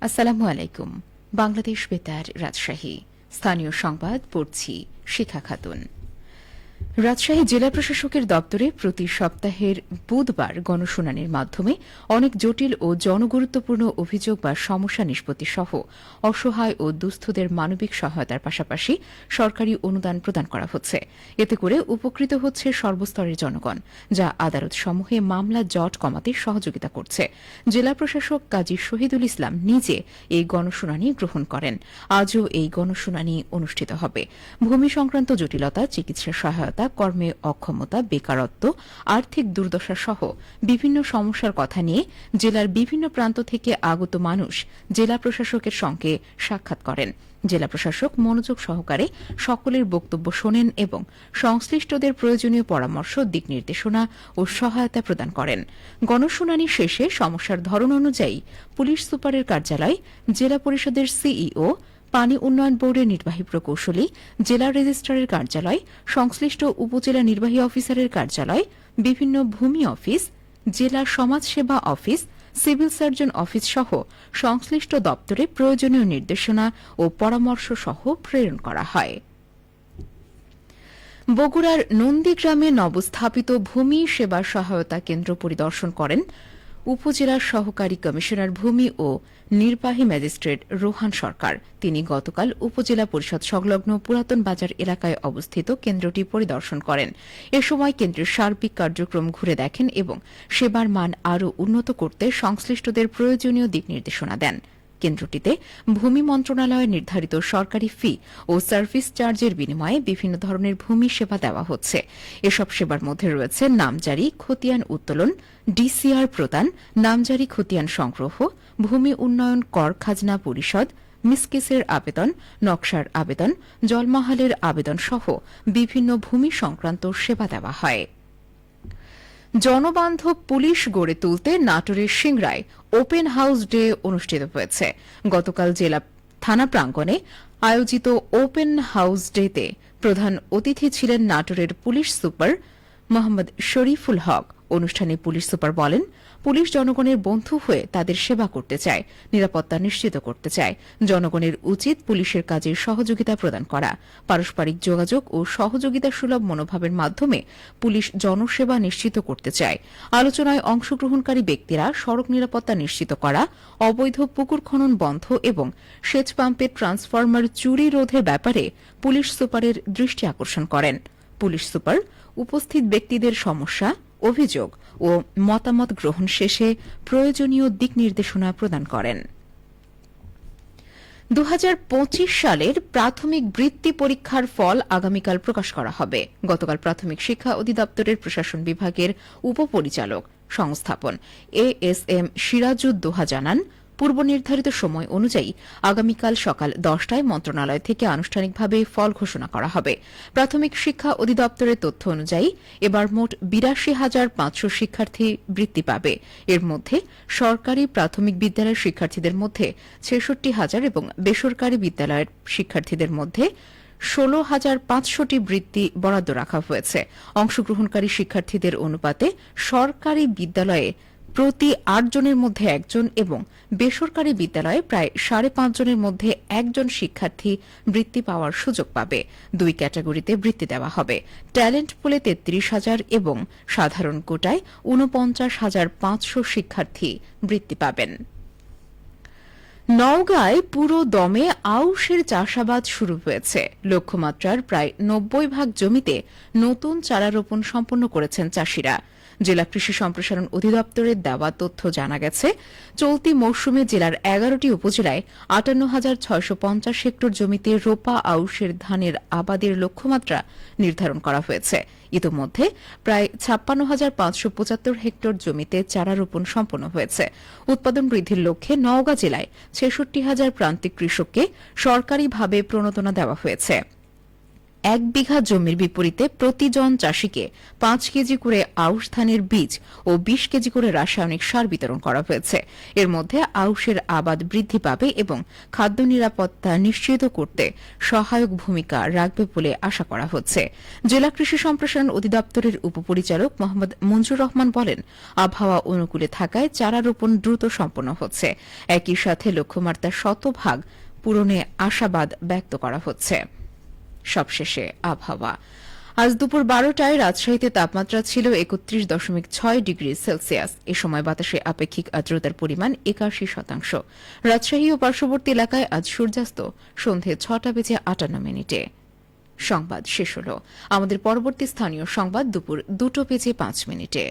আসসালামু আলাইকুম। বাংলাদেশ বেতার রাজশাহী স্থানীয় সংবাদ পড়ছি শিখা খাতুন। রাজশাহী জেলা প্রশাসকের দপ্তরে প্রতি সপ্তাহের বুধবার গণশুনানির মাধ্যমে অনেক জটিল ও জনগুরুত্বপূর্ণ অভিযোগ বা সমস্যা নিষ্পত্তি সহ অসহায় ও দুস্থদের মানবিক সহায়তার পাশাপাশি সরকারি অনুদান প্রদান করা হচ্ছে। এতে করে উপকৃত হচ্ছে সর্বস্তরের জনগণ, যা আদালতসমূহে মামলা জট কমাতে সহযোগিতা করছে। জেলা প্রশাসক কাজী শহীদুল ইসলাম নিজে এই গণশুনানি গ্রহণ করেন। আজও এই গণশুনানি অনুষ্ঠিত হবে। ভূমি সংক্রান্ত জটিলতা, চিকিৎসা সহায়তা, কর্মে অক্ষমতা, বেকারত্ব, আর্থিক দুর্দশা সহ বিভিন্ন সমস্যার কথা নিয়ে জেলার বিভিন্ন প্রান্ত থেকে আগত মানুষ জেলা প্রশাসকের সঙ্গে সাক্ষাৎ করেন। জেলা প্রশাসক মনোযোগ সহকারে সকলের বক্তব্য শোনেন এবং সংশ্লিষ্টদের প্রয়োজনীয় পরামর্শ, দিক নির্দেশনা ও সহায়তা প্রদান করেন। গণশুনানি শেষে সমস্যার ধরন অনুযায়ী পুলিশ সুপারের কার্যালয়, জেলা পরিষদের সিইও, পানি উন্নয়ন বোর্ডের নির্বাহী প্রকৌশলী, জেলা রেজিস্ট্রারের কার্যালয়, সংশ্লিষ্ট উপজেলা নির্বাহী অফিসারের কার্যালয়, বিভিন্ন ভূমি অফিস, জেলা সমাজসেবা অফিস, সিভিল সার্জন অফিস সহ সংশ্লিষ্ট দপ্তরে প্রয়োজনীয় নির্দেশনা ও পরামর্শ সহ প্রেরণ করা হয়। বগুড়ার নন্দীগ্রামে নবস্থাপিত ভূমি সেবা সহায়তা কেন্দ্র পরিদর্শন করেন উপজেলার সহকারী কমিশনার ভূমি ও নির্বাহী ম্যাজিস্ট্রেট রোহান সরকার। তিনি গতকাল উপজেলা পরিষদ সংলগ্ন পুরাতন বাজার এলাকায় অবস্থিত কেন্দ্রটি পরিদর্শন করেন। এ সময় কেন্দ্রের সার্বিক কার্যক্রম ঘুরে দেখেন এবং সেবার মান আরও উন্নত করতে সংশ্লিষ্টদের প্রয়োজনীয় দিক নির্দেশনা দেন। কেন্দ্রটিতে ভূমি মন্ত্রণালয়ের নির্ধারিত সরকারি ফি ও সার্ভিস চার্জের বিনিময়ে বিভিন্ন ধরনের ভূমি সেবা দেওয়া হচ্ছে। এসব সেবার মধ্যে রয়েছে নামজারি খতিয়ান উত্তোলন, ডিসিআর প্রদান, নামজারি খতিয়ান সংগ্রহ, ভূমি উন্নয়ন কর খাজনা পরিশোধ, মিসকেসের আবেদন, নকশার আবেদন, জলমহালের আবেদন সহ বিভিন্ন ভূমি সংক্রান্ত সেবা দেওয়া হয়। জনবান্ধব পুলিশ গড়ে তুলতে নাটোরের সিংড়ায় ওপেন হাউস ডে অনুষ্ঠিত হয়েছে। গতকাল জেলা থানা প্রাঙ্গণে আয়োজিত ওপেন হাউস ডেতে প্রধান অতিথি ছিলেন নাটোরের পুলিশ সুপার মোহাম্মদ শরীফুল হক। অনুষ্ঠানে পুলিশ সুপার বলেন, পুলিশ জনগণের বন্ধু হয়ে তাদের সেবা করতে চায়, নিরাপত্তা নিশ্চিত করতে চায়। জনগণের উচিত পুলিশের কাজে সহযোগিতা প্রদান করা। পারস্পরিক যোগাযোগ ও সহযোগিতা সুলভ মনোভাবের মাধ্যমে পুলিশ জনসেবা নিশ্চিত করতে চায়। আলোচনায় অংশগ্রহণকারী ব্যক্তিরা সড়ক নিরাপত্তা নিশ্চিত করা, অবৈধ পুকুর খনন বন্ধ এবং সেচ পাম্পের ট্রান্সফরমার চুরি রোধের ব্যাপারে পুলিশ সুপারের দৃষ্টি আকর্ষণ করেন। পুলিশ সুপার উপস্থিত ব্যক্তিদের সমস্যা, অভিযোগ ও মতামত গ্রহণ শেষে প্রয়োজনীয় দিক নির্দেশনা প্রদান করেন। 2025 সালের প্রাথমিক বৃত্তি পরীক্ষার ফল আগামীকাল প্রকাশ করা হবে। গতকাল প্রাথমিক শিক্ষা অধিদপ্তরের প্রশাসন বিভাগের উপপরিচালক সংস্থাপন এএসএম সিরাজউদ্দৌহা জানান, পূর্ব নির্ধারিত সময় অনুযায়ী আগামীকাল সকাল 10টায় মন্ত্রণালয় থেকে আনুষ্ঠানিকভাবে ফল ঘোষণা করা হবে। প্রাথমিক শিক্ষা অধিদপ্তরের তথ্য অনুযায়ী এবার মোট ৮২,৫০০ শিক্ষার্থী বৃত্তি পাবে। এর মধ্যে সরকারি প্রাথমিক বিদ্যালয়ের শিক্ষার্থীদের মধ্যে ৬৬,০০০ এবং বেসরকারি বিদ্যালয়ের শিক্ষার্থীদের মধ্যে ১৬,৫০০টি বৃত্তি বরাদ্দ রাখা হয়েছে। অংশগ্রহণকারী শিক্ষার্থীদের অনুপাতে সরকারি বিদ্যালয়ে প্রতি ৮ জনের মধ্যে একজন এবং বেসরকারি বিদ্যালয়ে প্রায় ৫.৫ জনের মধ্যে একজন শিক্ষার্থী বৃত্তি পাওয়ার সুযোগ পাবে। ২ ক্যাটাগরিতে বৃত্তি দেওয়া হবে। ট্যালেন্ট পুলে ৩৩,০০০ এবং সাধারণ কোটায় ৪৯,৫০০ শিক্ষার্থী বৃত্তি পাবেন। নওগাঁয় পুরো দমে আউশের চাষাবাদ শুরু হয়েছে। লক্ষ্যমাত্রার প্রায় ৯০ জমিতে নতুন চারা রোপণ সম্পন্ন করেছেন চাষিরা। জেলা কৃষি সম্প্রসারণ অধিদপ্তরের দেওয়া তথ্য জানা গেছে, চলতি মৌসুমে জেলার ১১টি উপজেলায় ৫৮,৬৫০ হেক্টর জমিতে রোপা আউশের ধানের আবাদের লক্ষ্যমাত্রা নির্ধারণ করা হয়েছে। ইতোমধ্যে প্রায় ৫৬,৫৭৫ হেক্টর জমিতে চারা রোপণ সম্পন্ন হয়েছে। উৎপাদন বৃদ্ধির লক্ষ্যে নওগাঁ জেলায় ৬৬,০০০ প্রান্তিক কৃষককে সরকারিভাবে প্রণোদনা দেওয়া হয়েছে। 1 বিঘা জমির বিপরীতে প্রতিজন চাষিকে 5 কেজি করে আউশ ধানের বীজ ও 20 কেজি করে রাসায়নিক সার বিতরণ করা হয়েছে। এর মধ্যে আউশের আবাদ বৃদ্ধি পাবে এবং খাদ্য নিরাপত্তা নিশ্চিত করতে সহায়ক ভূমিকা রাখবে বলে আশা করা হচ্ছে। জেলা কৃষি সম্প্রসারণ অধিদপ্তরের উপপরিচালক মোহাম্মদ মঞ্জুর রহমান বলেন, আবহাওয়া অনুকূলে থাকায় চারা রোপণ দ্রুত সম্পন্ন হচ্ছে। একই সাথে লক্ষ্যমাত্রা শতভাগ পূরণে আশাবাদ ব্যক্ত করা হচ্ছে। সবশেষে আবহাওয়া। আজ দুপুর 12টায় রাজশাহীতে তাপমাত্রা ছিল ৩১.৬ ডিগ্রি সেলসিয়াস। এ সময় বাতাসে আপেক্ষিক আর্দ্রতার পরিমাণ ৮১%। রাজশাহী ও পার্শ্ববর্তী এলাকায় আজ সূর্যাস্ত সন্ধে ৬টা বেজে ৫৮ মিনিটে। সংবাদ শেষ হল। আমাদের পরবর্তী স্থানীয় সংবাদ দুপুর 2টা বেজে 5 মিনিটে।